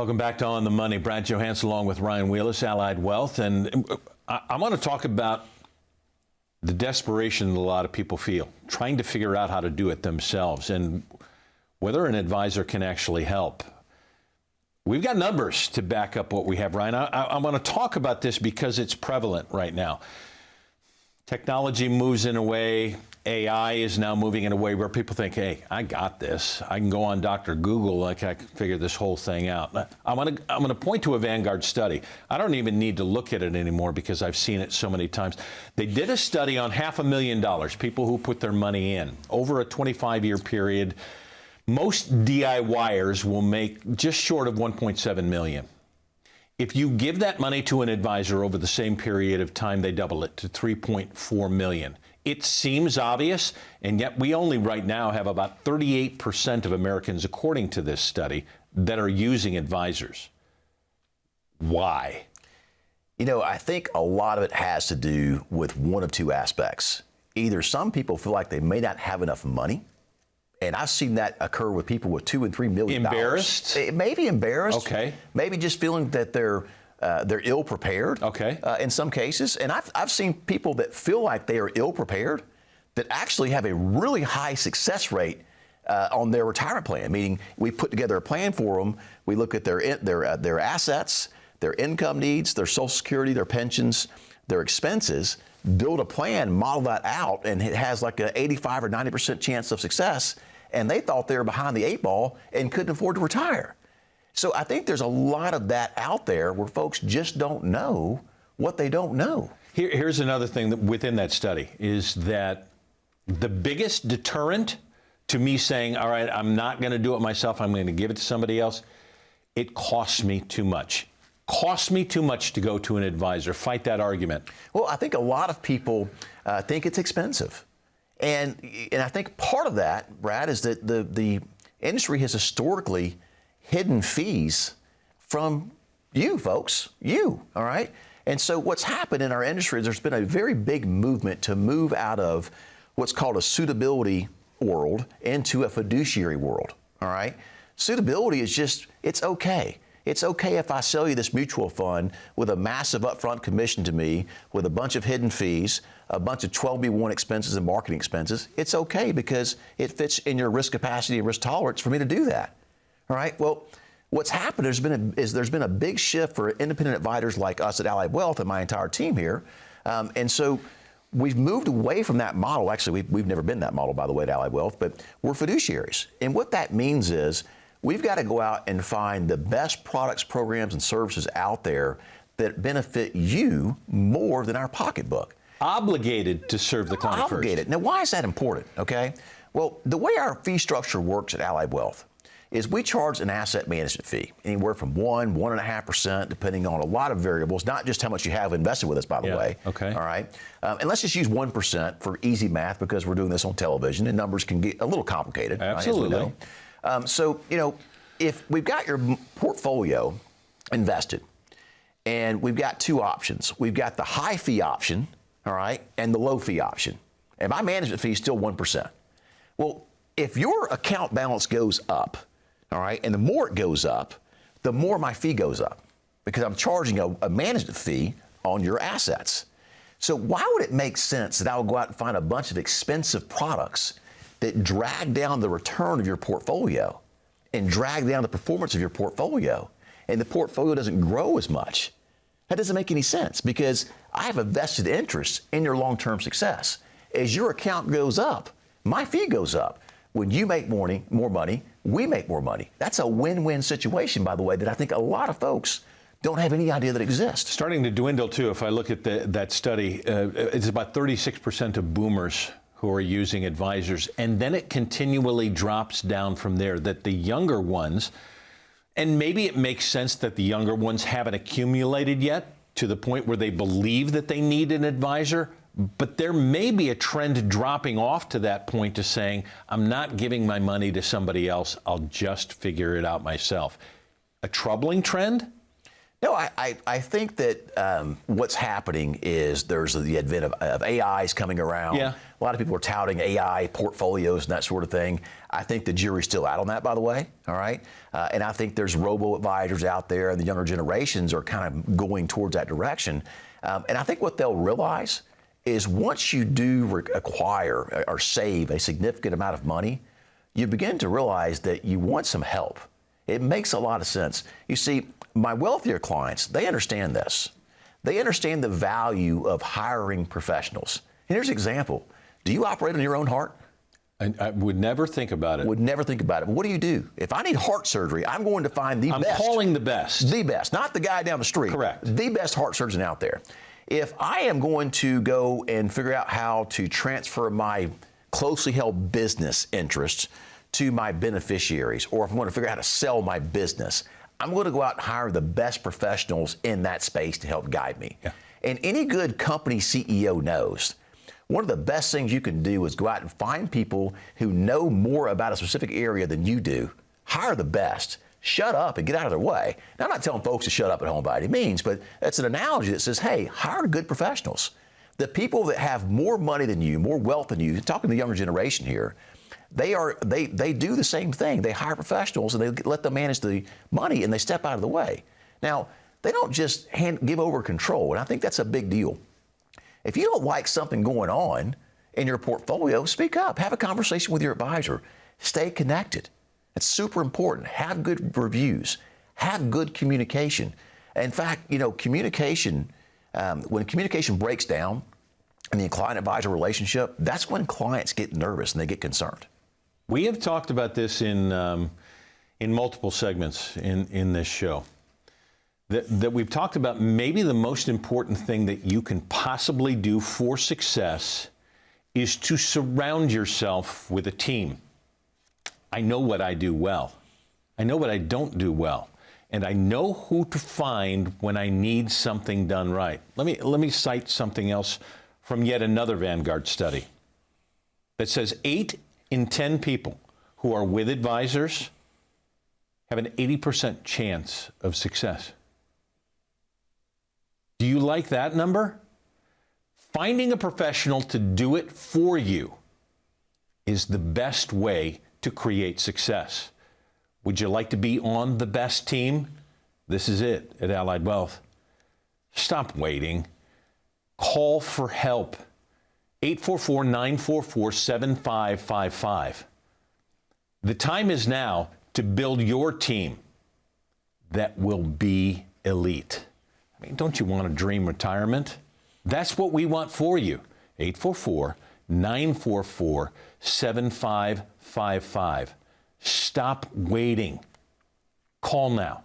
Welcome back to On the Money. Brad Johansson along with Ryan Wheelis, Allied Wealth. And I want to talk about the desperation that a lot of people feel, trying to figure out how to do it themselves and whether an advisor can actually help. We've got numbers to back up what we have, Ryan. I want to talk about this because it's prevalent right now. Technology moves in a way, AI is now moving in a way where people think, hey, I got this. I can go on Dr. Google, like I can figure this whole thing out. I'm going to point to a Vanguard study. I don't even need to look at it anymore because I've seen it so many times. They did a study on $500,000, people who put their money in over a 25-year period. Most DIYers will make just short of 1.7 million. If you give that money to an advisor over the same period of time, they double it to 3.4 million. It seems obvious, and yet we only right now have about 38% of Americans, according to this study, that are using advisors. Why? You know, I think a lot of it has to do with one of two aspects. Either some people feel like they may not have enough money, and I've seen that occur with people with $2 and $3 million. Embarrassed? Maybe embarrassed. Okay. Maybe just feeling that they're ill prepared. Okay. In some cases, and I've seen people that feel like they are ill prepared that actually have a really high success rate on their retirement plan. Meaning, we put together a plan for them. We look at their assets, their income needs, their Social Security, their pensions, their expenses. Build a plan, model that out, and it has like an 85 or 90% chance of success. And they thought they were behind the eight ball and couldn't afford to retire. So I think there's a lot of that out there where folks just don't know what they don't know. Here's another thing that within that study is that the biggest deterrent to me saying, all right, I'm not going to do it myself, I'm going to give it to somebody else, it costs me too much. Costs me too much to go to an advisor. Fight that argument. Well, I think a lot of people think it's expensive. And I think part of that, Brad, is that the industry has historically hidden fees from you folks, all right? And so what's happened in our industry is there's been a very big movement to move out of what's called a suitability world into a fiduciary world, all right? Suitability is just, it's okay. It's okay if I sell you this mutual fund with a massive upfront commission to me, with a bunch of hidden fees, a bunch of 12B1 expenses and marketing expenses. It's okay because it fits in your risk capacity and risk tolerance for me to do that. All right. Well, what's happened there's been a big shift for independent advisors like us at Allied Wealth and my entire team here, and so we've moved away from that model. Actually, we've never been that model, by the way, at Allied Wealth, but we're fiduciaries, and what that means is we've got to go out and find the best products, programs, and services out there that benefit you more than our pocketbook. Obligated to serve the client first. Obligated. Now, why is that important? Okay. Well, the way our fee structure works at Allied Wealth is we charge an asset management fee, anywhere from 1.5%, depending on a lot of variables, not just how much you have invested with us, by the way. Okay. All right. And let's just use 1% for easy math because we're doing this on television and numbers can get a little complicated. Absolutely. Right, as we know. So, you know, if we've got your portfolio invested and we've got two options, we've got the high fee option, all right, and the low fee option. And my management fee is still 1%. Well, if your account balance goes up, all right, and the more it goes up, the more my fee goes up because I'm charging a management fee on your assets. So why would it make sense that I would go out and find a bunch of expensive products that drag down the return of your portfolio and drag down the performance of your portfolio, and the portfolio doesn't grow as much? That doesn't make any sense because I have a vested interest in your long-term success. As your account goes up, my fee goes up. When you make more money, we make more money. That's a win-win situation, by the way, that I think a lot of folks don't have any idea that exists. Starting to dwindle, too. If I look at that study, it's about 36% of boomers who are using advisors, and then it continually drops down from there, that the younger ones, and maybe it makes sense that the younger ones haven't accumulated yet to the point where they believe that they need an advisor, but there may be a trend dropping off to that point to saying, I'm not giving my money to somebody else, I'll just figure it out myself. A troubling trend? No, I think that what's happening is there's the advent of AIs coming around. Yeah. A lot of people are touting AI portfolios and that sort of thing. I think the jury's still out on that, by the way. All right. And I think there's robo-advisors out there, and the younger generations are kind of going towards that direction. And I think what they'll realize is once you do acquire or save a significant amount of money, you begin to realize that you want some help. It makes a lot of sense. You see, my wealthier clients, they understand this. They understand the value of hiring professionals. And here's an example. Do you operate on your own heart? I would never think about it. Would never think about it. But what do? If I need heart surgery, I'm going to find the best. I'm calling the best. The best, not the guy down the street. Correct. The best heart surgeon out there. If I am going to go and figure out how to transfer my closely held business interests to my beneficiaries, or if I'm going to figure out how to sell my business, I'm going to go out and hire the best professionals in that space to help guide me. Yeah. And any good company CEO knows one of the best things you can do is go out and find people who know more about a specific area than you do. Hire the best. Shut up and get out of their way. Now, I'm not telling folks to shut up at home by any means, but that's an analogy that says, hey, hire good professionals. The people that have more money than you, more wealth than you, talking to the younger generation here, they do the same thing. They hire professionals and they let them manage the money and they step out of the way. Now, they don't just give over control, and I think that's a big deal. If you don't like something going on in your portfolio, speak up. Have a conversation with your advisor. Stay connected. It's super important. Have good reviews. Have good communication. In fact, communication, when communication breaks down in the client-advisor relationship, that's when clients get nervous and they get concerned. We have talked about this in multiple segments in this show. That we've talked about maybe the most important thing that you can possibly do for success is to surround yourself with a team. I know what I do well. I know what I don't do well. And I know who to find when I need something done right. Let me cite something else from yet another Vanguard study that says 8 in 10 people who are with advisors have an 80% chance of success. Do you like that number? Finding a professional to do it for you is the best way to create success. Would you like to be on the best team? This is it at Allied Wealth. Stop waiting. Call for help. 844-944-7555. The time is now to build your team that will be elite. I mean, don't you want to dream retirement? That's what we want for you. 844-944-7555. Stop waiting. Call now.